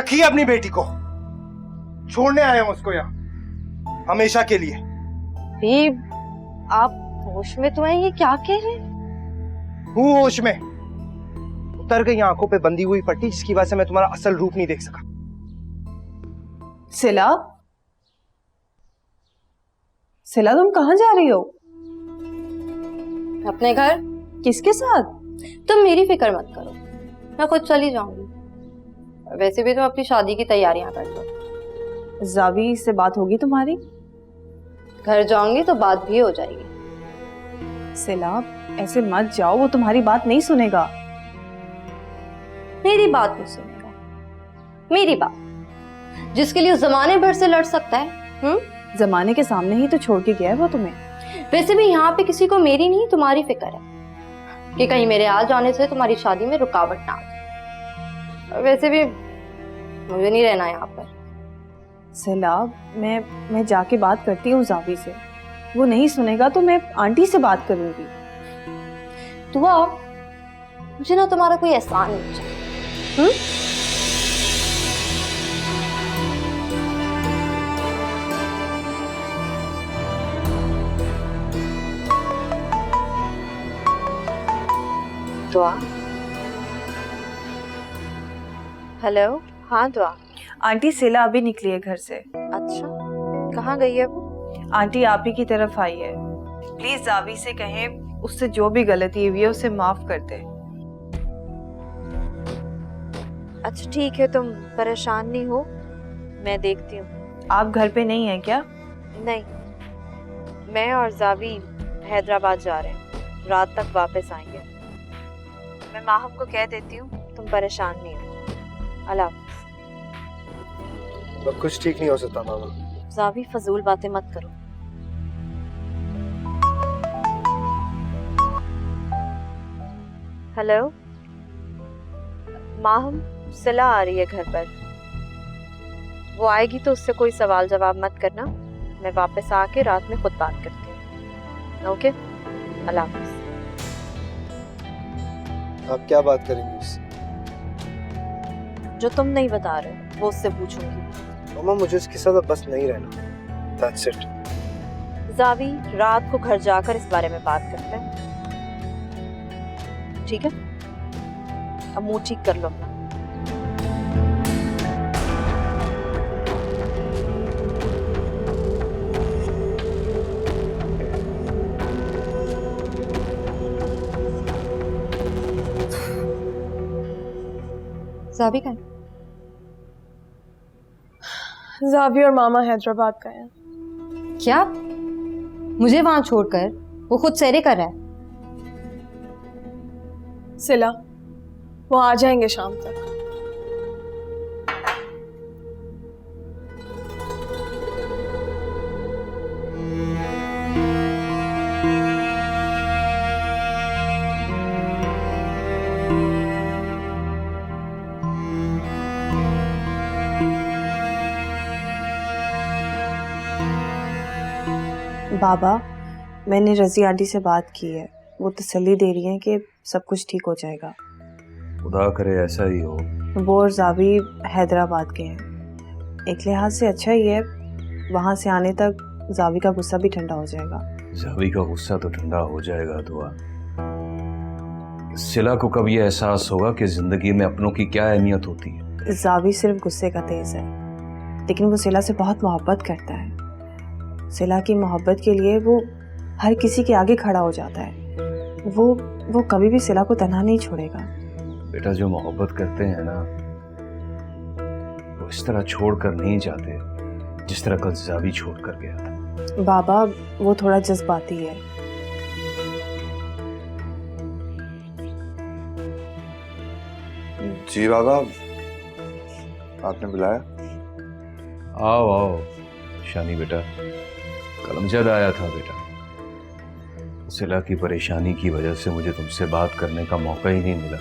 रखिए अपनी बेटी को, छोड़ने आए हैं उसको यहाँ हमेशा के लिए। भी आप होश में तो हैं? ये क्या कह रहे हैं? हूँ होश में। उतर गई आंखों पे बंधी हुई पट्टी जिसकी वजह से मैं तुम्हारा असल रूप नहीं देख सका। सिला, सिला तुम कहाँ जा रही हो? अपने घर। किसके साथ? तुम मेरी फिक्र मत करो, मैं खुद चली जाऊंगी। वैसे भी तुम अपनी शादी की तैयारियां कर लो। जावी से बात होगी तुम्हारी? घर जाऊंगी तो बात भी हो जाएगी। सिला ऐसे मत जाओ, वो तुम्हारी बात नहीं सुनेगा। मेरी बात नहीं सुनेगा? मेरी बात जिसके लिए जमाने भर से लड़ सकता है। जमाने के सामने ही तो छोड़ के गया है वो तुम्हें। वैसे भी यहाँ पे किसी को मेरी नहीं तुम्हारी फिक्र है कि कहीं मेरे आ जाने से तुम्हारी शादी में रुकावट ना आ जाए। वैसे भी मुझे नहीं रहना यहाँ पर। सिला मैं जाके बात करती हूँ जावी से, वो नहीं सुनेगा तो मैं आंटी से बात करूंगी। दुआ, मुझे ना तुम्हारा कोई एहसान नहीं चाहिए। दुआ। हेलो। हाँ दुआ। आंटी सिला अभी निकली है घर से। अच्छा, कहाँ गई है वो? आंटी आप ही की तरफ आई है। प्लीज जावी से कहें उससे जो भी गलती हुई है उसे माफ कर दे। अच्छा ठीक है, तुम परेशान नहीं हो, मैं देखती हूँ। आप घर पे नहीं है क्या? नहीं, मैं और जावी हैदराबाद जा रहे हैं, रात तक वापस आएंगे। मैं माहम को कह देती हूँ, तुम परेशान नहीं हो। अल्लाह हाफ़िज़। अब कुछ ठीक नहीं हो सकता मामा। जावी फजूल बातें मत करो। हेलो माहम, सिला आ रही है घर पर, वो आएगी तो उससे कोई सवाल जवाब मत करना। मैं वापस आके रात में खुद बात करती हूँ। ओके, अल्लाह हाफ़िज़। आप क्या बात करेंगे उससे? जो तुम नहीं बता रहे हो वो उससे पूछूंगी। मामा मुझे उसके साथ अब बस नहीं रहना। That's it. जावी, रात को घर जाकर इस बारे में बात करते हैं, ठीक है? अब मुंह ठीक कर लो अपना। जावी का जावी और मामा हैदराबाद गए हैं। क्या? मुझे वहां छोड़कर वो खुद सैरे कर रहा है? सिला, वो आ जाएंगे शाम तक। बाबा, मैंने रजी आंटी से बात की है, वो तसल्ली दे रही हैं कि सब कुछ ठीक हो जाएगा। खुदा करे ऐसा ही हो। वो और जावी हैदराबाद के हैं, एक लिहाज से अच्छा ही है, वहाँ से आने तक जावी का गुस्सा भी ठंडा हो जाएगा। जावी का गुस्सा तो ठंडा हो जाएगा दुआ। सिला को कब ये एहसास होगा कि जिंदगी में अपनों की क्या अहमियत होती है। जावी सिर्फ गुस्से का तेज है, लेकिन वो सिला से बहुत मोहब्बत करता है। सिला की मोहब्बत के लिए वो हर किसी के आगे खड़ा हो जाता है। वो कभी भी सिला को तन्हा नहीं छोड़ेगा। बेटा, जो मोहब्बत करते हैं ना, वो इस तरह छोड़ कर नहीं जाते जिस तरह कल जावी छोड़ कर गया था। बाबा, वो थोड़ा जज्बाती है। जी बाबा, आपने बुलाया? आओ आओ शानी बेटा, कलमजद आया था बेटा। सिला की परेशानी की वजह से मुझे तुमसे बात करने का मौका ही नहीं मिला।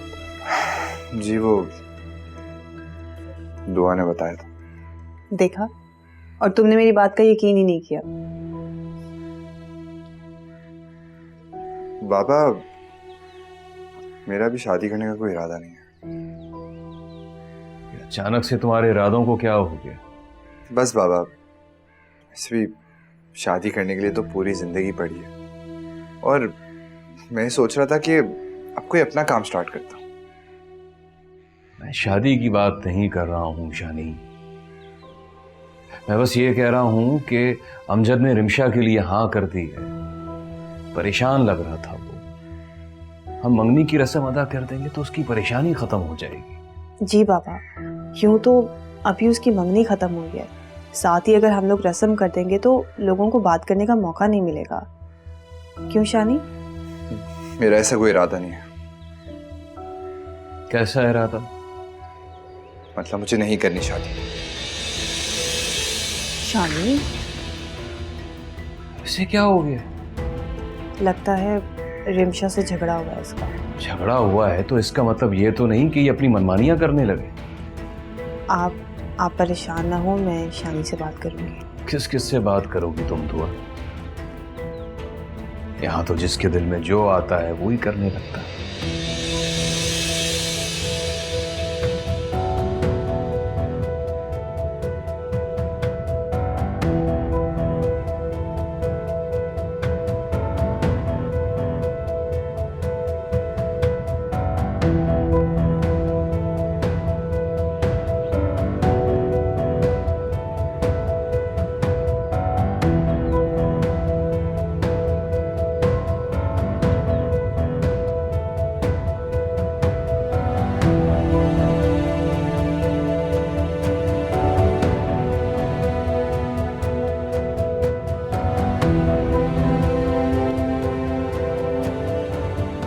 जी वो दुआ ने बताया था। देखा, और तुमने मेरी बात का यकीन ही नहीं किया। बाबा, मेरा भी शादी करने का कोई इरादा नहीं है। अचानक से तुम्हारे इरादों को क्या हो गया? बस बाबा, ऐसे भी शादी करने के लिए तो पूरी जिंदगी पड़ी है, और मैं सोच रहा था कि अब कोई अपना काम स्टार्ट करता हूँ। मैं शादी की बात नहीं कर रहा हूँ शानी, मैं बस ये कह रहा हूँ कि अमजद ने रिमशा के लिए हाँ कर दी है। परेशान लग रहा था वो, हम मंगनी की रस्म अदा कर देंगे तो उसकी परेशानी खत्म हो जाएगी। जी बाबा, यूं तो अभी उसकी मंगनी खत्म हुई है, साथ ही अगर हम लोग रस्म कर देंगे तो लोगों को बात करने का मौका नहीं मिलेगा। क्यों शानी? मेरा ऐसा कोई इरादा नहीं है। कैसा इरादा? मतलब मुझे नहीं करनी शादी। शानी, इसे क्या हो गया? लगता है रिमशा से झगड़ा हुआ है इसका। झगड़ा हुआ है तो इसका मतलब ये तो नहीं कि ये अपनी मनमानियां करने लगे। आप परेशान ना हो, मैं शानी से बात करूंगी। किस किस से बात करोगी तुम दुआ? यहाँ तो जिसके दिल में जो आता है वो ही करने लगता है।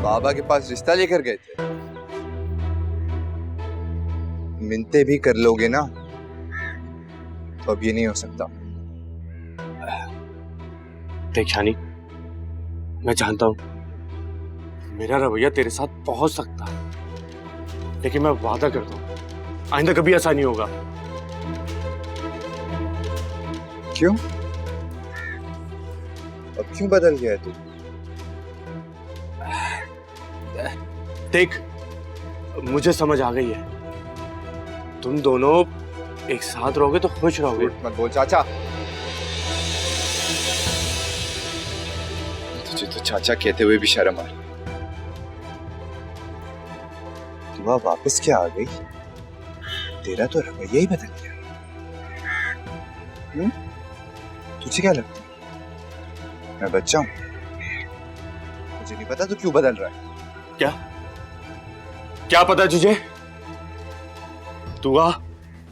बाबा के पास रिश्ता लेकर गए थे। मिन्नतें भी कर लोगे ना तो अब ये नहीं हो सकता। देख शानी, मैं जानता हूं मेरा रवैया तेरे साथ बहुत सख्त था, लेकिन मैं वादा करता हूं आइंदा कभी ऐसा नहीं होगा। क्यों? अब क्यों बदल गया है तू? देख, मुझे समझ आ गई है, तुम दोनों एक साथ रहोगे तो खुश रहोगे। मत बोल चाचा। तुझे तो चाचा कहते हुए भी शर्म आ रही। तू वापस क्या आ गई? तेरा तो रवैया ही बदल गया। तुझे क्या लगता है मैं बच्चा हूं? मुझे नहीं पता तू क्यों बदल रहा है। क्या पता तुझे? तू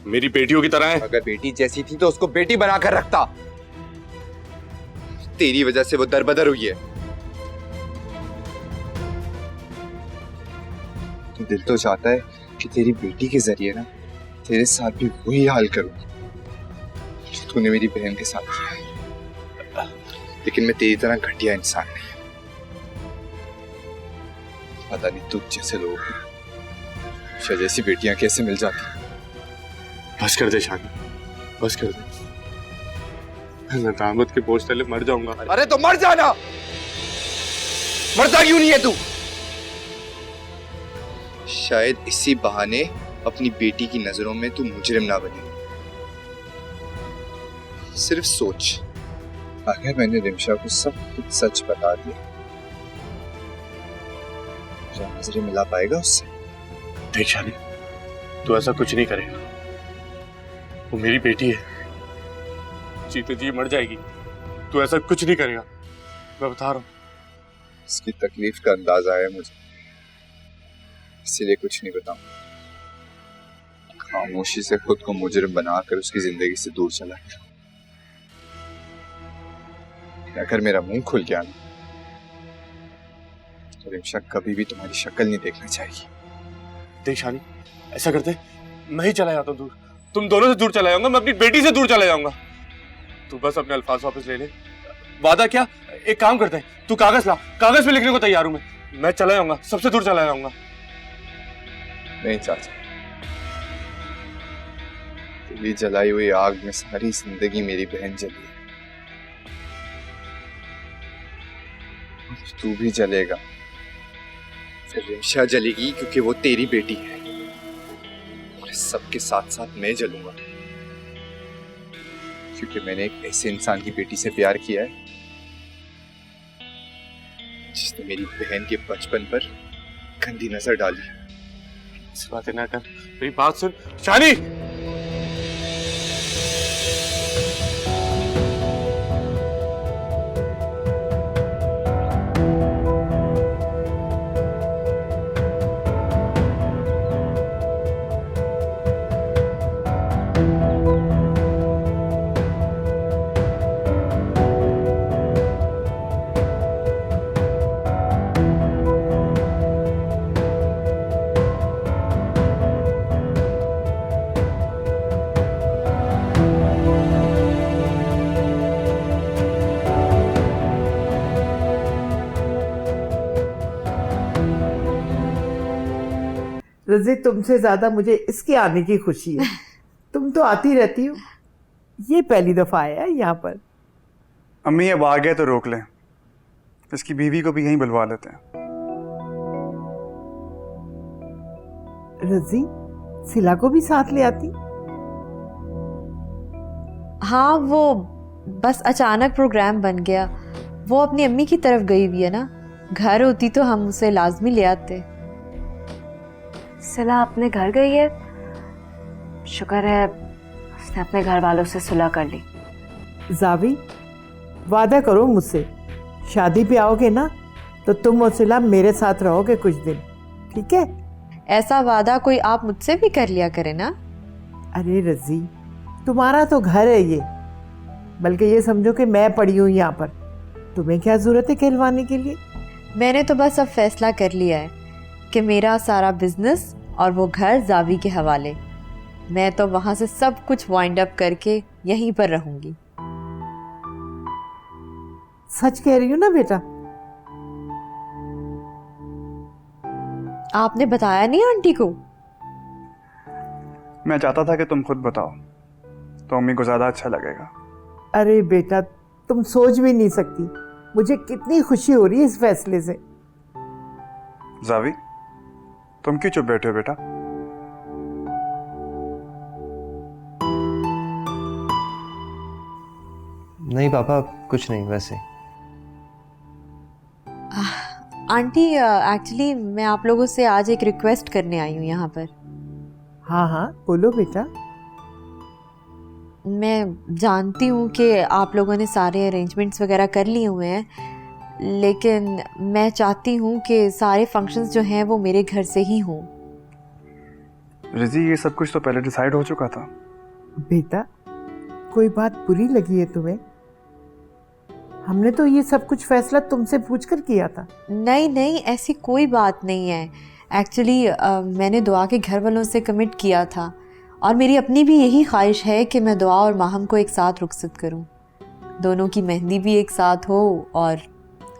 मेरी बेटियों की तरह है। अगर बेटी जैसी थी तो उसको बेटी बनाकर रखता। तेरी वजह से वो दरबदर हुई है। तो दिल तो चाहता है कि तेरी बेटी के जरिए ना तेरे साथ भी वही हाल करूं जो तूने मेरी बहन के साथ किया है। लेकिन मैं तेरी तरह घटिया इंसान नहीं। पता नहीं तुझ जैसे लोग शायद जैसी बेटियां कैसे मिल जाती। बस कर दे शानी, बस कर दे। मैं दामद के बोझ तले मर जाऊंगा। अरे तो मर जाना। मरता क्यों नहीं है तू? शायद इसी बहाने अपनी बेटी की नजरों में तू मुजरिम ना बने। सिर्फ सोच, अगर मैंने रिमशा को सब कुछ सच बता दिया, क्या नजरें मिला पाएगा उससे? देख शानी, तू ऐसा कुछ नहीं करेगा। वो मेरी बेटी है, जी तो जी मर जाएगी। तू ऐसा कुछ नहीं करेगा, मैं बता रहा हूँ। इसकी तकलीफ का अंदाजा है मुझे, इसीलिए कुछ नहीं बताऊं। खामोशी से खुद को मुजरिम बनाकर उसकी जिंदगी से दूर चला गया। अगर मेरा मुंह खुल गया ना तो रिमशा कभी भी तुम्हारी शक्ल नहीं देखना चाहिए। देख शानी, ऐसा करते मैं ही चला जाता हूँ दूर। तुम दोनों से दूर चला जाऊंगा, मैं अपनी बेटी से दूर चला जाऊंगा। तू बस अपने अल्फाज वापस ले ले। वादा क्या? एक काम करते हैं, तू कागज ला, कागज पे लिखने को तैयार हूं मैं चला जाऊंगा, सबसे दूर चला जाऊंगा। नहीं चाचा, तेरी जलाई हुई आग में सारी जिंदगी मेरी बहन जली है। तू भी जलेगा, फिर रिमशा जलेगी क्योंकि वो तेरी बेटी है। सबके साथ साथ मैं जलूंगा, क्योंकि मैंने एक ऐसे इंसान की बेटी से प्यार किया है जिसने मेरी बहन के बचपन पर गंदी नजर डाली। ऐसी बातें ना कर, मेरी बात सुन शानी। रज़ी, तुमसे ज्यादा मुझे इसके आने की खुशी है। तुम तो आती रहती हो, ये पहली दफा आया है यहाँ पर। अम्मी अब आ गए तो रोक लें, इसकी बीवी को भी यहीं बुलवा लेते हैं। रज़ी, सिला को भी साथ ले आती। हाँ, वो बस अचानक प्रोग्राम बन गया। वो अपनी अम्मी की तरफ गई हुई है ना, घर होती तो हम उसे लाजमी ले आते। सिला अपने घर गई है, शुक्र है उसने अपने घर वालों से सुलह कर ली। जावी, वादा करो मुझसे, शादी पे आओगे ना तो तुम और सिला मेरे साथ रहोगे कुछ दिन, ठीक है? ऐसा वादा कोई आप मुझसे भी कर लिया करे ना। अरे रज़ी, तुम्हारा तो घर है ये, बल्कि ये समझो कि मैं पड़ी हूँ यहाँ पर। तुम्हें क्या जरूरत है कहलवाने के लिए? मैंने तो बस अब फैसला कर लिया है कि मेरा सारा बिजनेस और वो घर जावी के हवाले। मैं तो वहाँ से सब कुछ वाइंड अप करके यहीं पर रहूंगी। सच कह रही हो ना बेटा? आपने बताया नहीं आंटी को? मैं चाहता था कि तुम खुद बताओ, तो अम्मी को ज़्यादा अच्छा लगेगा। अरे बेटा, तुम सोच भी नहीं सकती मुझे कितनी खुशी हो रही है इस फैसले से। जावी, तुम क्यों चुप बैठे हो बेटा? नहीं पापा, कुछ नहीं, वैसे। आंटी, एक्चुअली मैं आप लोगों से आज एक रिक्वेस्ट करने आई हूँ यहाँ पर। हाँ हाँ, बोलो बेटा। मैं जानती हूँ कि आप लोगों ने सारे अरेंजमेंट्स वगैरह कर लिए हुए हैं, लेकिन मैं चाहती हूँ कि सारे फंक्शंस जो हैं वो मेरे घर से ही हों। रिजी, ये सब कुछ तो पहले डिसाइड हो चुका था। बेटा, कोई बात बुरी लगी है तुम्हें? हमने तो ये सब कुछ फैसला तुमसे पूछकर किया था। नहीं नहीं, ऐसी कोई बात नहीं है। एक्चुअली मैंने दुआ के घर वालों से कमिट किया था, और मेरी अपनी भी यही ख्वाहिश है कि मैं दुआ और माहम को एक साथ रुखसत करूं। दोनों की मेहंदी भी एक साथ हो और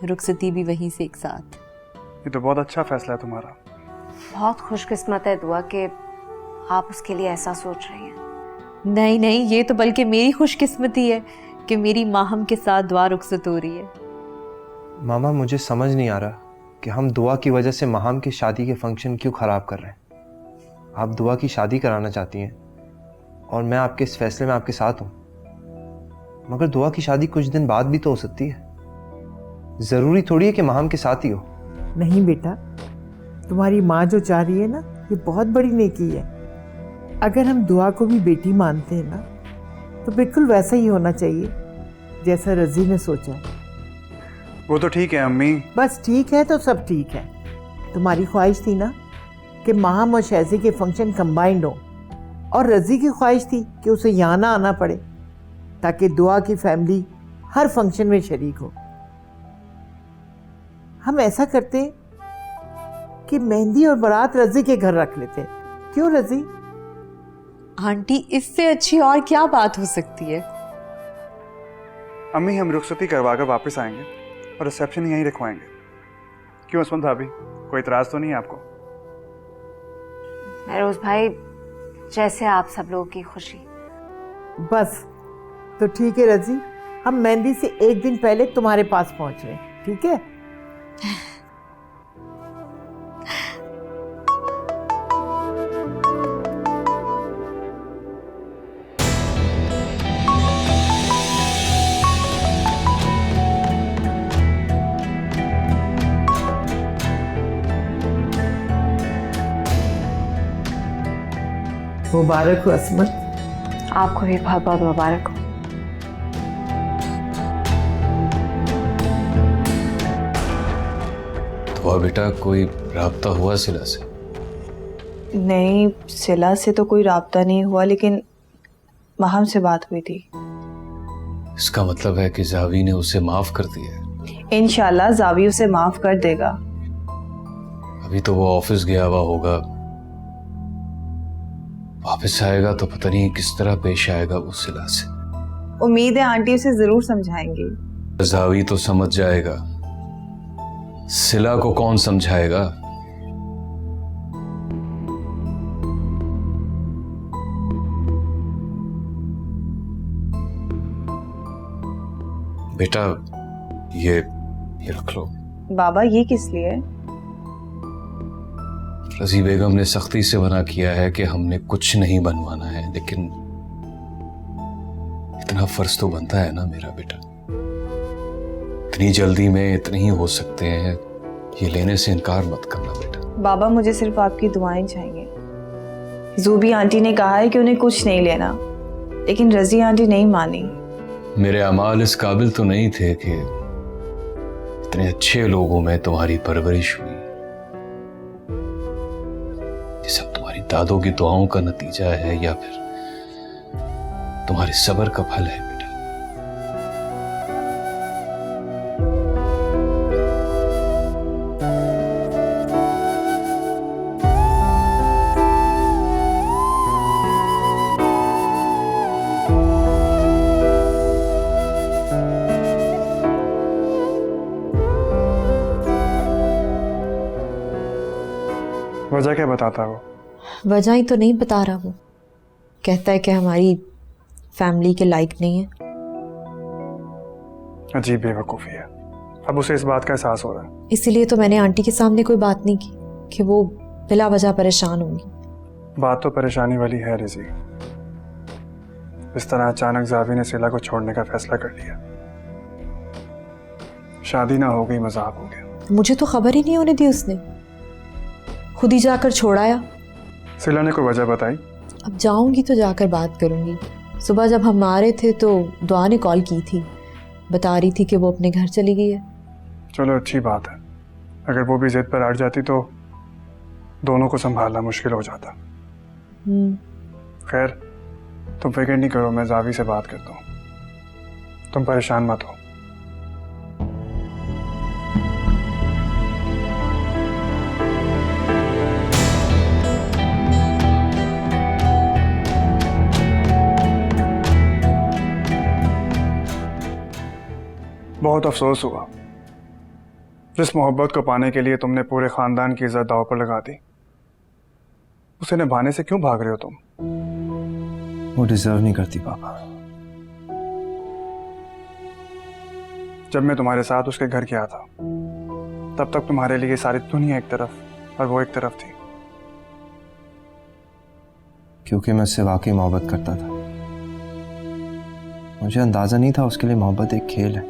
रुखसती भी वहीं से एक साथ। ये तो बहुत अच्छा फैसला है तुम्हारा। बहुत खुशकिस्मत है दुआ कि आप उसके लिए ऐसा सोच रही हैं। नहीं नहीं, ये तो बल्कि मेरी खुशकिस्मती है कि मेरी माहम के साथ दुआ रुखसत हो रही है। मामा, मुझे समझ नहीं आ रहा कि हम दुआ की वजह से माहम की शादी के फंक्शन क्यों ख़राब कर रहे हैं। आप दुआ की शादी कराना चाहती हैं और मैं आपके इस फैसले में आपके साथ हूँ, मगर दुआ की शादी कुछ दिन बाद भी तो हो सकती है। ज़रूरी थोड़ी है कि माहम के साथ ही हो। नहीं बेटा, तुम्हारी माँ जो चाह रही है ना, ये बहुत बड़ी नेकी है। अगर हम दुआ को भी बेटी मानते हैं ना, तो बिल्कुल वैसा ही होना चाहिए जैसा रज़ी ने सोचा। वो तो ठीक है अम्मी। बस ठीक है तो सब ठीक है। तुम्हारी ख्वाहिश थी ना कि माहम और शहज़ी के फंक्शन कंबाइंड हो, और रज़ी की ख्वाहिश थी कि उसे यहाँ ना आना पड़े, ताकि दुआ की फैमिली हर फंक्शन में शरीक हो। हम ऐसा करते कि मेहंदी और बारात रज़ी के घर रख लेते। क्यों रज़ी? आंटी, इससे अच्छी और क्या बात हो सकती है? अम्मी, हम रुखसती करवा कर वापस आएंगे और रिसेप्शन यहीं रखवाएंगे। क्यों असमत भाभी, कोई इतराज़ तो नहीं है आपको? महरोज भाई, जैसे आप सब लोगों की खुशी। बस तो ठीक है रज़ी, हम मेहंदी से एक दिन पहले तुम्हारे पास पहुंच रहे हैं, ठीक है? मुबारक हो असमत। आपको भी बहुत बहुत मुबारक हो। तो बेटा कोई राब्ता हुआ सिला से? नहीं, सिला से तो कोई राब्ता नहीं हुआ, लेकिन माहम से बात हुई थी। इसका मतलब है कि जावी ने उसे माफ कर दिया है। इंशाल्लाह जावी उसे माफ कर देगा। अभी तो वो ऑफिस गया हुआ होगा, वापस आएगा तो पता नहीं किस तरह पेश आएगा वो सिला से। उम्मीद है आंटी उसे जरूर समझाएंगी। जावी तो समझ जाएगा, सिला को कौन समझाएगा? बेटा ये रख लो। बाबा ये किस लिए? रजी बेगम ने सख्ती से मना किया है कि हमने कुछ नहीं बनवाना है, लेकिन इतना फर्ज तो बनता है ना मेरा बेटा। इतनी जल्दी में इतने ही हो सकते हैं, ये लेने से इनकार मत करना बेटा। बाबा मुझे सिर्फ आपकी दुआएं चाहिए। जूबी आंटी ने कहा है कि उन्हें कुछ नहीं लेना, लेकिन रजी आंटी नहीं मानी। मेरे अमाल इस काबिल तो नहीं थे कि इतने अच्छे लोगों में तुम्हारी परवरिश हुई। ये सब तुम्हारी दादों की दुआओं का नतीजा है या फिर तुम्हारे सब्र का फल है बेटा। वजह क्या बताता है वो? वजह ही तो नहीं बता रहा वो। कहता है कि हमारी फैमिली के लायक नहीं है। अजीब बेवकूफ़ी है। अब उसे इस बात का एहसास हो रहा है। इसीलिए तो मैंने आंटी के सामने कोई बात नहीं की कि वो बिला वजह परेशान होंगी। बात तो परेशानी वाली है रिजी। इस तरह अचानक जावी ने सिला को छोड़ने का फैसला कर लिया। शादी ना हो गई, मजाक हो गया। मुझे तो खबर ही नहीं होने दी उसने, खुद ही जाकर छोड़ाया। सिला ने कोई वजह बताई? अब जाऊंगी तो जाकर बात करूंगी। सुबह जब हम आ रहे थे तो दुआ ने कॉल की थी, बता रही थी कि वो अपने घर चली गई है। चलो अच्छी बात है। अगर वो भी जिद पर अड़ जाती तो दोनों को संभालना मुश्किल हो जाता। खैर तुम फिक्र नहीं करो, मैं जावी से बात करता हूँ, तुम परेशान मत हो। बहुत अफसोस हुआ, जिस मोहब्बत को पाने के लिए तुमने पूरे खानदान की इज्जत दांव पर लगा दी, उसे निभाने से क्यों भाग रहे हो तुम? वो डिजर्व नहीं करती पापा। जब मैं तुम्हारे साथ उसके घर गया था तब तक तुम्हारे लिए सारी दुनिया एक तरफ और वो एक तरफ थी। क्योंकि मैं उससे वाकई मोहब्बत करता था। मुझे अंदाजा नहीं था उसके लिए मोहब्बत एक खेल है,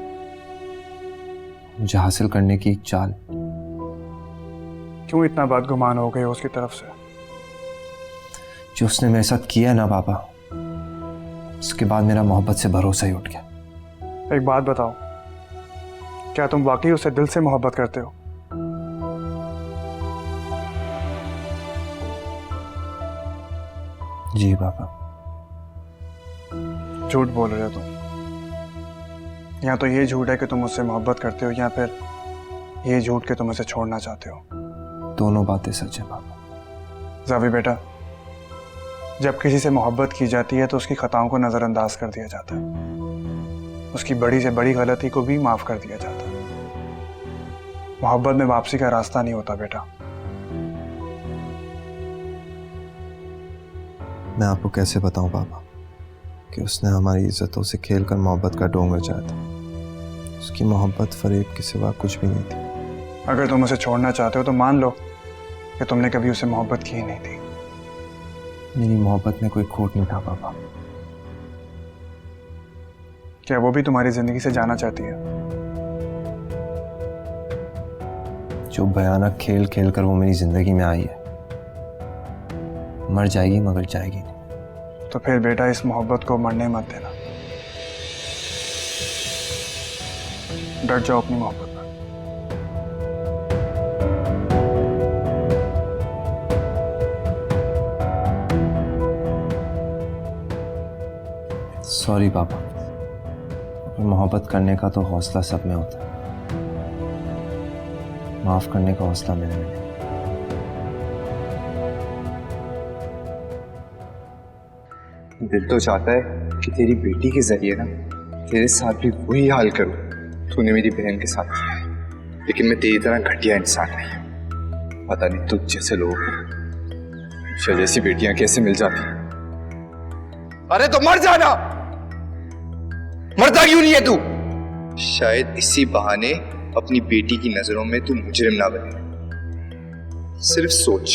मुझे हासिल करने की एक चाल। क्यों इतना बदगुमान हो गए उसकी तरफ से? जो उसने मेरे साथ किया ना पापा, उसके बाद मेरा मोहब्बत से भरोसा ही उठ गया। एक बात बताओ, क्या तुम वाकई उससे दिल से मोहब्बत करते हो? जी पापा। झूठ बोल रहे हो तुम। या तो ये झूठ है कि तुम उससे मोहब्बत करते हो, या फिर ये झूठ कि तुम उसे छोड़ना चाहते हो। दोनों बातें सच है पापा। जावी बेटा, जब किसी से मोहब्बत की जाती है तो उसकी खताओं को नज़रअंदाज कर दिया जाता है, उसकी बड़ी से बड़ी गलती को भी माफ़ कर दिया जाता है। मोहब्बत में वापसी का रास्ता नहीं होता बेटा। मैं आपको कैसे बताऊं पापा कि उसने हमारी इज्जतों से खेलकर मोहब्बत का ढोंग रचाया था। उसकी मोहब्बत फरेब के सिवा कुछ भी नहीं थी। अगर तुम उसे छोड़ना चाहते हो तो मान लो कि तुमने कभी उसे मोहब्बत की ही नहीं थी। मेरी मोहब्बत में कोई खोट नहीं था पापा। क्या वो भी तुम्हारी जिंदगी से जाना चाहती है? जो भयानक खेल खेल कर वो मेरी जिंदगी में आई है, मर जाएगी मगर जाएगी नहीं। तो फिर बेटा इस मोहब्बत को मरने मत देना, डट जाओ अपनी मोहब्बत पर। सॉरी पापा, मोहब्बत करने का तो हौसला सब में होता है, माफ करने का हौसला मेरे में नहीं। दिल तो चाहता है कि तेरी बेटी के जरिए ना तेरे साथ भी वही हाल करूं तूने मेरी बहन के साथ किया है, लेकिन मैं तेरी तरह घटिया इंसान नहीं हूं। पता नहीं तुझ जैसे लोगों को जैसी बेटियां कैसे मिल जाती। अरे तो मर जाना, मरता क्यों नहीं है तू? शायद इसी बहाने अपनी बेटी की नजरों में तू मुजरिम ना बने। सिर्फ सोच,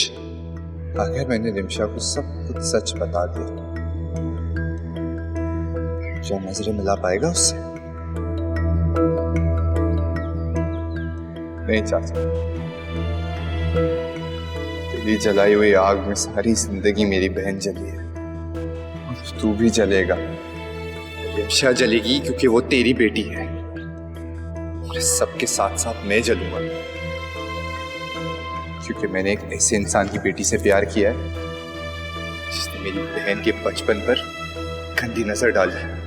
अगर मैंने रिमशा को सब कुछ सच बता दिया, क्या नजरें मिला पाएगा उससे? नहीं चाचा, तेरी जलाई हुई आग में सारी जिंदगी मेरी बहन जली है, और तू भी जलेगा। रिमशा जलेगी क्योंकि वो तेरी बेटी है, और सबके साथ साथ मैं जलूंगा क्योंकि मैंने एक ऐसे इंसान की बेटी से प्यार किया है जिसने मेरी बहन के बचपन पर गंदी नजर डाली।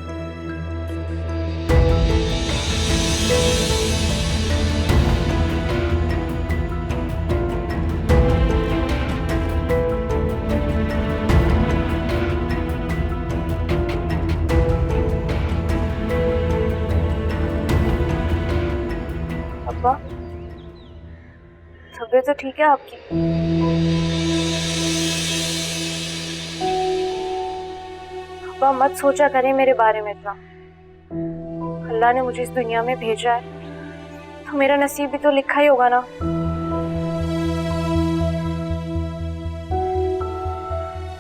अब्बा, तबीयत तो ठीक है आपकी? अब्बा मत सोचा करें मेरे बारे में इतना। अल्लाह ने मुझे इस दुनिया में भेजा है तो मेरा नसीब भी तो लिखा ही होगा ना।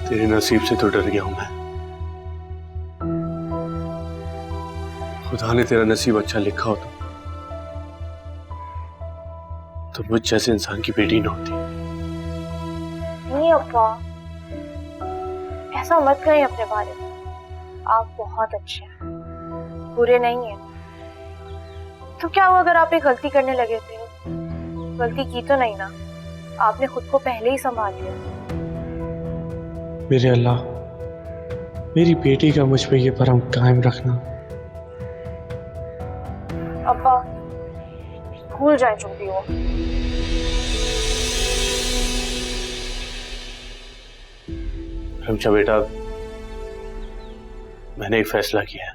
तेरे नसीब से तो डर गया हूं मैं। खुदा ने तेरा नसीब अच्छा लिखा होता तो मुझ जैसे इंसान की बेटी न होती। नहीं अब्बा, ऐसा मत करें अपने बारे में। आप बहुत अच्छे हैं, बुरे नहीं हैं। तो क्या हुआ अगर आप एक गलती करने लगे थे? गलती की तो नहीं ना, आपने खुद को पहले ही संभाल लिया। मेरे अल्लाह, मेरी बेटी का मुझ पे ये भरम कायम रखना। अब्बा भूल जाए जो भी हो। रिमशा बेटा, मैंने एक फैसला किया है,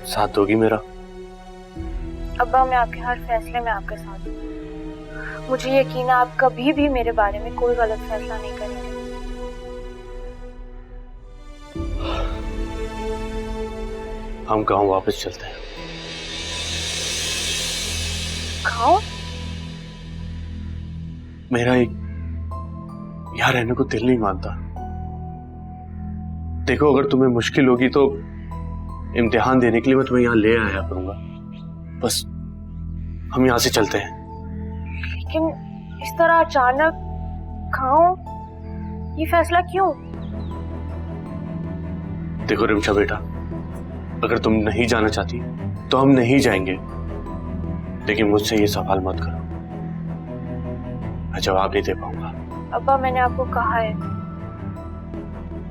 साथ दोगी मेरा? अब्बा मैं आपके हर फैसले में आपके साथ हूँ। मुझे यकीन है आप कभी भी मेरे बारे में कोई गलत फैसला नहीं करेंगे। हम गांव वापस चलते हैं। गाँव? मेरा एक यहाँ रहने को दिल नहीं मानता। देखो, अगर तुम्हें मुश्किल होगी तो इम्तिहान देने के लिए मैं तुम्हें यहाँ ले आया करूंगा। बस हम यहाँ से चलते हैं। लेकिन इस तरह अचानक गाँव, ये फैसला क्यों? देखो रिमशा बेटा, अगर तुम नहीं जाना चाहती तो हम नहीं जाएंगे, लेकिन मुझसे ये सवाल मत करो, मैं जवाब नहीं दे पाऊंगा। अब्बा मैंने आपको कहा है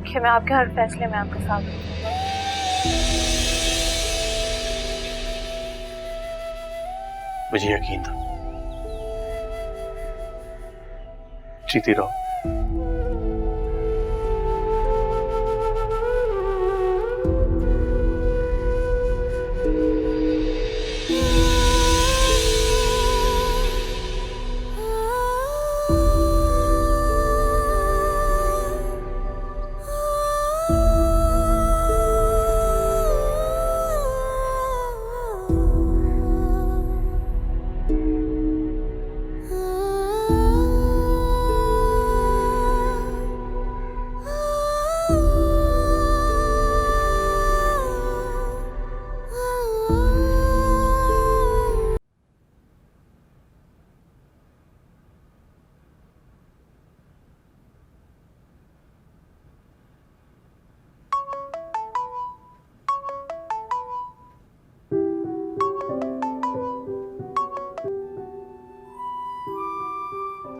कि मैं आपके हर फैसले में आपके साथ हूँ। मुझे यकीन था। जीती रहो।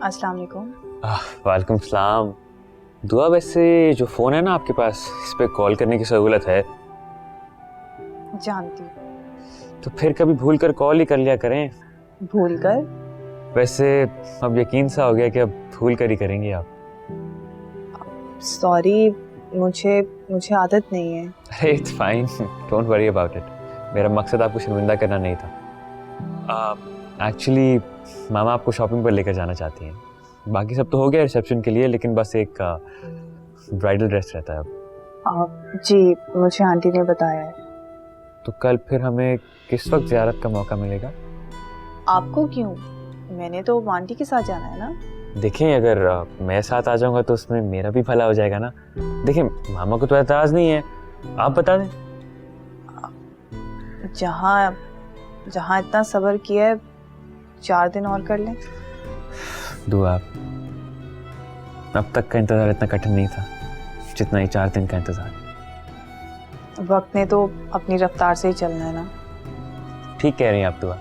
अस्सलाम वालेकुम। वालेकुम सलाम। दुआ, वैसे जो फ़ोन है ना आपके पास, इस पे कॉल करने की सहूलत है? जानती। तो फिर कभी भूल कर कॉल ही कर लिया करें। भूल कर? वैसे अब यकीन सा हो गया कि अब भूल कर ही करेंगे आप। सॉरी, मुझे आदत नहीं है। अरे it's fine, don't worry about it. मेरा मकसद आपको शर्मिंदा करना नहीं था। एक्चुअली मामा आपको शॉपिंग पर लेकर जाना चाहती हैं। बाकी सब तो हो गया रिसेप्शन के लिए, लेकिन बस एक ब्राइडल ड्रेस रहता है अब। जी, मुझे आंटी ने बताया है। तो कल फिर हमें किस वक्त ज़ियारत का मौका मिलेगा? आपको क्यों? मैंने तो आंटी के साथ जाना है ना। देखें, अगर मैं साथ आ जाऊंगा तो उसमें मेरा भी भला हो जाएगा ना। देखें, मामा को तो एतराज़ नहीं है, आप बता दें। जहाँ इतना सब्र किया है, 4 दिन और कर लें। दुआ, अब तक का इंतज़ार इतना कठिन नहीं था जितना ये 4 दिन का इंतज़ार। वक्त ने तो अपनी रफ्तार से ही चलना है ना। ठीक कह रही हैं आप दुआ,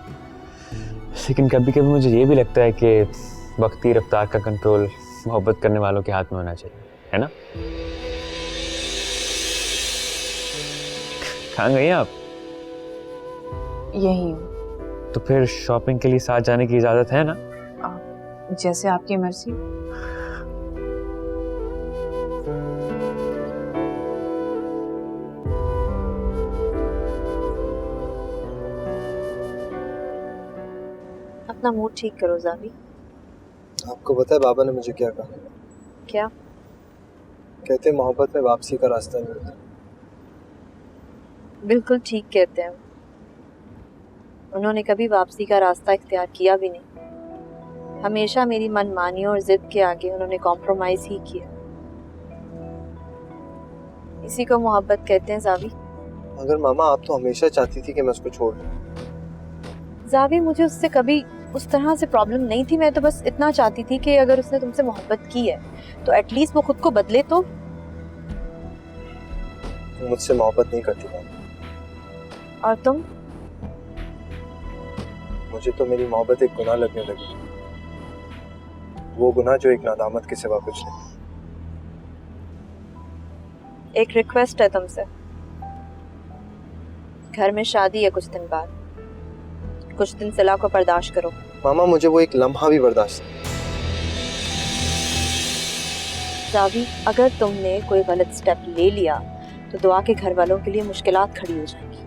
लेकिन कभी कभी मुझे ये भी लगता है कि वक्त की रफ्तार का कंट्रोल मोहब्बत करने वालों के हाथ में होना चाहिए, है ना? कहाँ गई आप? यही हूँ। तो फिर शॉपिंग के लिए साथ जाने की इजाज़त है ना? जैसे आपकी मर्जी। अपना मूड ठीक करो ज़ावी। आपको पता है बाबा ने मुझे क्या कहा? क्या? कहते मोहब्बत में वापसी का रास्ता नहीं होता। बिल्कुल ठीक कहते हैं। उन्होंने कभी वापसी का रास्ता इख्तियार किया भी नहीं। हमेशा मेरी मनमानी और जिद के आगे उन्होंने कॉम्प्रोमाइज़ ही किया। इसी को मोहब्बत कहते हैं ज़ावी। अगर मामा आप तो हमेशा चाहती थी कि मैं उसको छोड़ दूं। ज़ावी, मुझे उससे कभी उस तरह से प्रॉब्लम नहीं थी। मैं तो बस इतना चाहती थी कि अगर उसने तुमसे मोहब्बत की है तो एटलीस्ट वो खुद को बदले तो। मुझसे मोहब्बत नहीं करती मामा। और तुम? मुझे तो मेरी मोहब्बत एक गुनाह लगने लगी। वो गुनाह जो एक नादामत के सिवा कुछ नहीं। एक रिक्वेस्ट है तुमसे। घर में शादी है कुछ दिन बाद। कुछ दिन सिला को बर्दाश्त करो। मामा मुझे वो एक लम्हा भी बर्दाश्त नहीं। ज़ावी, अगर तुमने कोई गलत स्टेप ले लिया तो दुआ के घर वालों के लिए मुश्किलात खड़ी हो जाएंगी।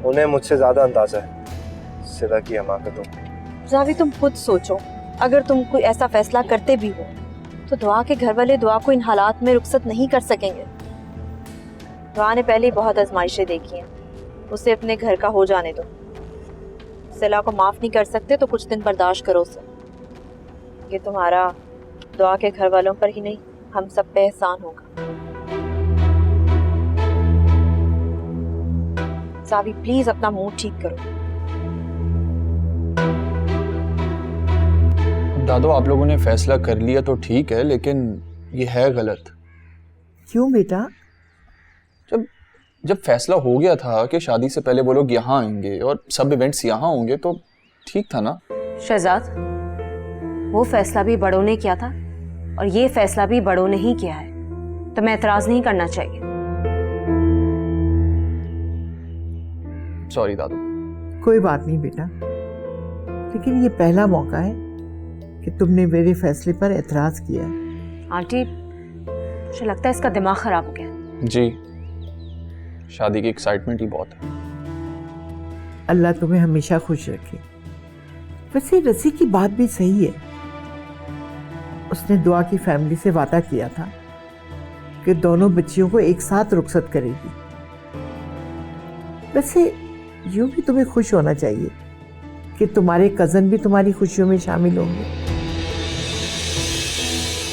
उन्हें मुझसे ज्यादा अंदाजा है सिला की हमाकतों। ज़ावी, तुम खुद सोचो, अगर तुम कोई ऐसा फैसला करते भी हो तो दुआ के घर वाले दुआ को इन हालात में रुखसत नहीं कर सकेंगे। दुआ ने पहले ही बहुत आजमाइशें देखी हैं। उसे अपने घर का हो जाने दो। सिला को माफ़ नहीं कर सकते तो कुछ दिन बर्दाश्त करो उसे। ये तुम्हारा दुआ के घर वालों पर ही नहीं, हम सब पे एहसान होगा। ज़ावी, प्लीज अपना मूड ठीक करो। दादो, आप लोगों ने फैसला कर लिया तो ठीक है, लेकिन ये है गलत। क्यों बेटा? जब फैसला हो गया था कि शादी से पहले वो लोग यहाँ आएंगे और सब इवेंट्स यहाँ होंगे तो ठीक था ना? शहजाद, वो फैसला भी बड़ों ने किया था और ये फैसला भी बड़ों ने ही किया है, तो मैं एतराज नहीं करना चाहिए। सॉरी दादू। कोई बात नहीं बेटा, लेकिन ये पहला मौका है कि तुमने मेरे फैसले पर एतराज किया। आंटी, मुझे लगता है इसका दिमाग खराब हो गया। जी, शादी की एक्साइटमेंट ही बहुत है। अल्लाह तुम्हें हमेशा खुश रखे। वैसे रसी की बात भी सही है। उसने दुआ की फैमिली से वादा किया था कि दोनों बच्चियों को एक साथ रुखसत करेगी। वैसे यूं भी तुम्हें खुश होना चाहिए कि तुम्हारे कज़न भी तुम्हारी खुशियों में शामिल होंगे।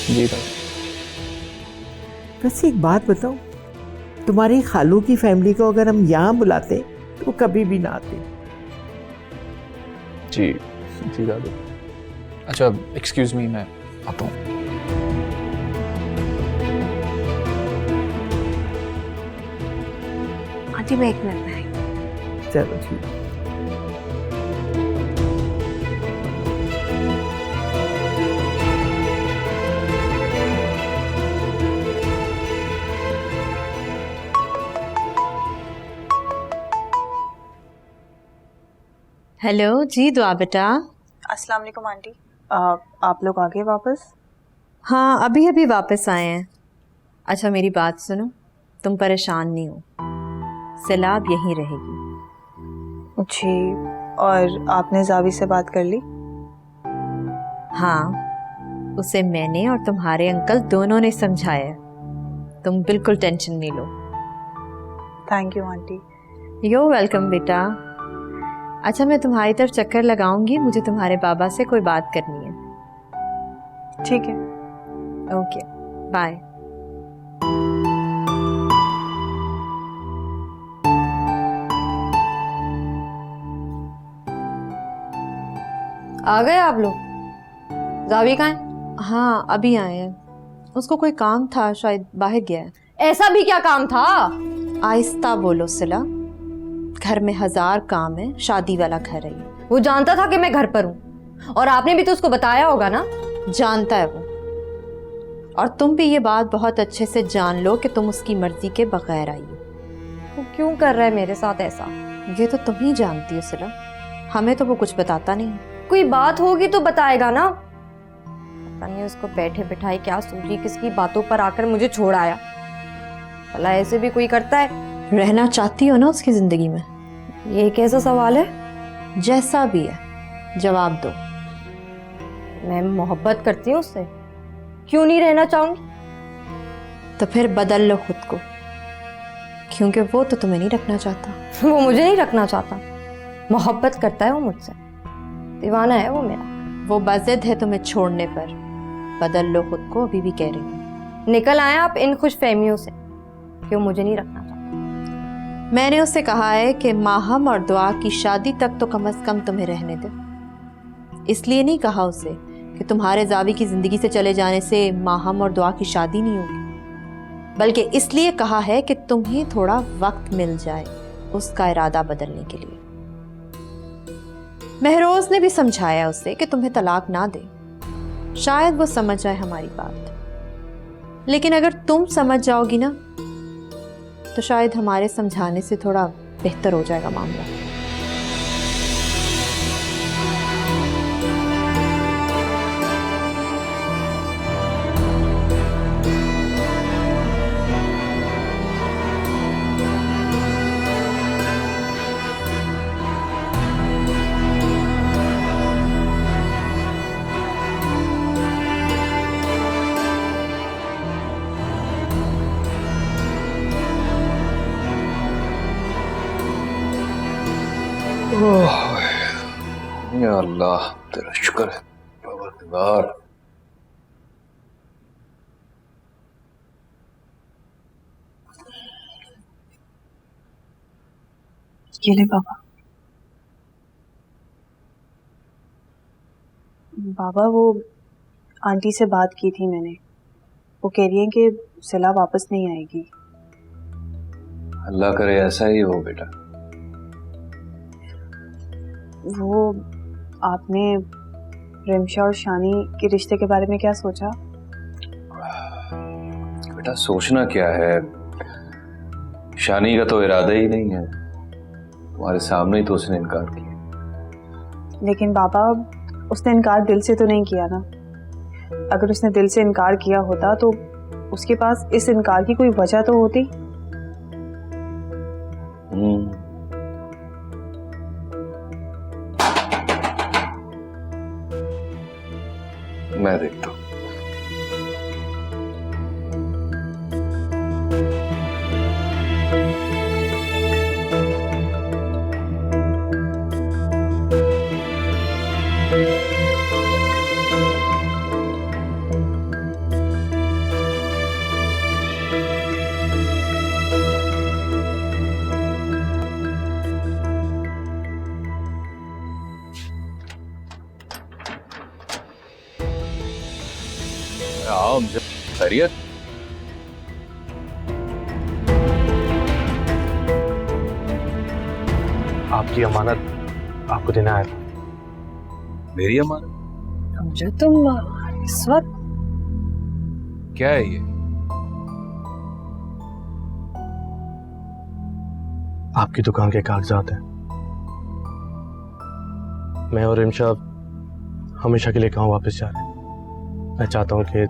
जी दादा। वैसे एक बात बताओ, तुम्हारी खालू की फैमिली को अगर हम यहाँ बुलाते तो वो कभी भी ना आते। जी जी दादू। अच्छा, एक्सक्यूज मी, मैं आता हूँ। आंटी, मैं 1 मिनट में आई। चलो ठीक। हेलो जी दुआ बेटा। अस्सलाम वालेकुम आंटी। आप लोग आ गए वापस? हाँ अभी अभी वापस आए हैं। अच्छा मेरी बात सुनो, तुम परेशान नहीं हो, सिला अब यहीं रहेगी। जी, और आपने जावी से बात कर ली? हाँ, उसे मैंने और तुम्हारे अंकल दोनों ने समझाया। तुम बिल्कुल टेंशन नहीं लो। थैंक यू आंटी। यू वेलकम बेटा। अच्छा मैं तुम्हारी तरफ चक्कर लगाऊंगी, मुझे तुम्हारे बाबा से कोई बात करनी है। ठीक है। Okay bye. आ गए आप लोग? जावी कहाँ है? हाँ अभी आए हैं, उसको कोई काम था, शायद बाहर गया है। ऐसा भी क्या काम था? आहिस्ता बोलो सिला, घर में 1000 काम है, शादी वाला घर है ये। वो जानता था कि मैं घर पर हूँ, और आपने भी तो उसको बताया होगा ना। जानता है वो, और तुम भी ये बात बहुत अच्छे से जान लो कि तुम उसकी मर्जी के बगैर आई हो। वो क्यों कर रहा है मेरे साथ ऐसा? ये तो तुम ही जानती हो सिला, हमें तो वो कुछ बताता नहीं। कोई बात होगी तो बताएगा ना। पता नहीं उसको बैठे बिठाए क्या सूझी, किसकी बातों पर आकर मुझे छोड़ आया। भला ऐसे भी कोई करता है? रहना चाहती हो ना उसकी जिंदगी में? ये कैसा सवाल है? जैसा भी है जवाब दो। मैं मोहब्बत करती हूँ उससे, क्यों नहीं रहना चाहूंगी? तो फिर बदल लो खुद को, क्योंकि वो तो तुम्हें नहीं रखना चाहता। वो मुझे नहीं रखना चाहता, मोहब्बत करता है वो मुझसे, दीवाना है वो मेरा। वो बाजिद है तुम्हें छोड़ने पर, बदल लो खुद को, अभी भी कह रही हूँ। निकल आए आप इन खुश फहमियों से कि वो मुझे नहीं रखना चाहता। मैंने उससे कहा है कि माहम और दुआ की शादी तक तो कम से कम तुम्हें रहने दे। इसलिए नहीं कहा उसे कि तुम्हारे जावी की जिंदगी से चले जाने से माहम और दुआ की शादी नहीं होगी, बल्कि इसलिए कहा है कि तुम्हें थोड़ा वक्त मिल जाए उसका इरादा बदलने के लिए। महरोज ने भी समझाया उसे कि तुम्हें तलाक ना दे, शायद वो समझ जाए हमारी बात। लेकिन अगर तुम समझ जाओगी ना तो शायद हमारे समझाने से थोड़ा बेहतर हो जाएगा मामला। या अल्लाह तेरा शुक्र है परवरदिगार। ये ले बाबा। बाबा वो आंटी से बात की थी मैंने, वो कह रही है कि सिला वापस नहीं आएगी। अल्लाह करे ऐसा ही हो बेटा। वो आपने रिमशा और शानी के रिश्ते के बारे में क्या सोचा? बेटा सोचना क्या है, शानी का तो इरादा ही नहीं है, तुम्हारे सामने ही तो उसने इनकार किया। लेकिन बाबा उसने इनकार दिल से तो नहीं किया ना। अगर उसने दिल से इनकार किया होता तो उसके पास इस इनकार की कोई वजह तो होती। मैं देखता हूँ। आओ खैरियत। आपकी अमानत आपको देना है। मेरी अमानत? समझो तुम इस वक्त क्या है ये? आपकी दुकान के कागजात हैं। मैं और रिमशा हमेशा के लिए गांव वापस जा रहे हैं। मैं चाहता हूँ कि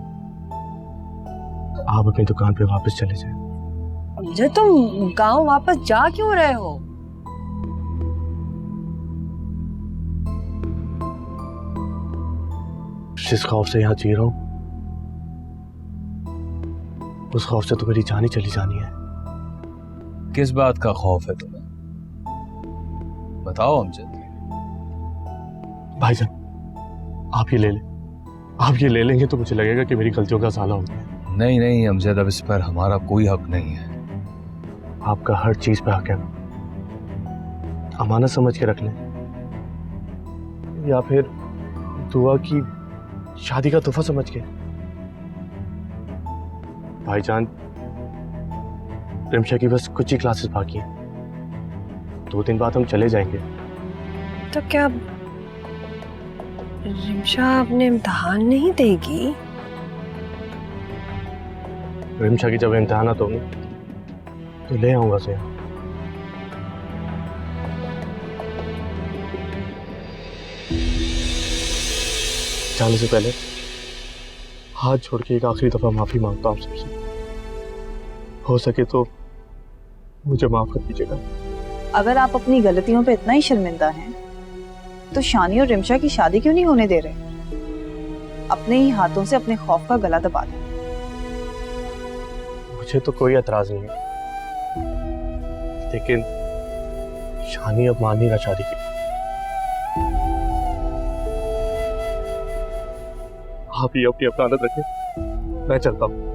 आप अपनी दुकान पे वापस चले जाएं। मुझे तुम गांव वापस जा क्यों रहे हो? जिस खौफ से यहाँ जी रहा हूँ, उस खौफ से तो मेरी जान ही चली जानी है। किस बात का खौफ है तुम्हें? बताओ अमजद। भाईजान, आप ये ले लें। आप ये ले लेंगे तो मुझे लगेगा कि मेरी गलतियों का साला हो गया। नहीं नहीं अमजद, अब इस पर हमारा कोई हक नहीं है। आपका हर चीज पे हक है। अमानत समझ के रख लें, या फिर दुआ की शादी का तोहफा समझ के। भाईजान, रिमशा की बस कुछ ही क्लासेस बाकी हैं। 2 दिन बाद हम चले जाएंगे। तो क्या रिमशा अपने इम्तिहान नहीं देगी? रिमशा की जब इम्तिहानात होंगे तो ले आऊंगा उसे। जाने से पहले हाथ छोड़ के एक आखिरी दफा माफी मांगता हूँ सबसे। हो सके तो मुझे माफ कर दीजिएगा। अगर आप अपनी गलतियों पे इतना ही शर्मिंदा हैं तो शानी और रिमशा की शादी क्यों नहीं होने दे रहे? अपने ही हाथों से अपने खौफ का गला दबा दें। मुझे तो कोई एतराज नहीं है, लेकिन शानी अब मान नहीं रहा शादी की। आप ही अपनी अपनानत रखें, मैं चलता हूँ।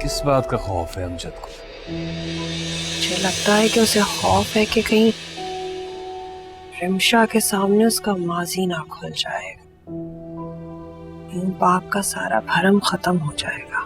किस बात का खौफ है अमजद को? मुझे लगता है कि उसे खौफ है कि कहीं रिमशा के सामने उसका माजी ना खुल जाए, इन बाप का सारा भरम खत्म हो जाएगा।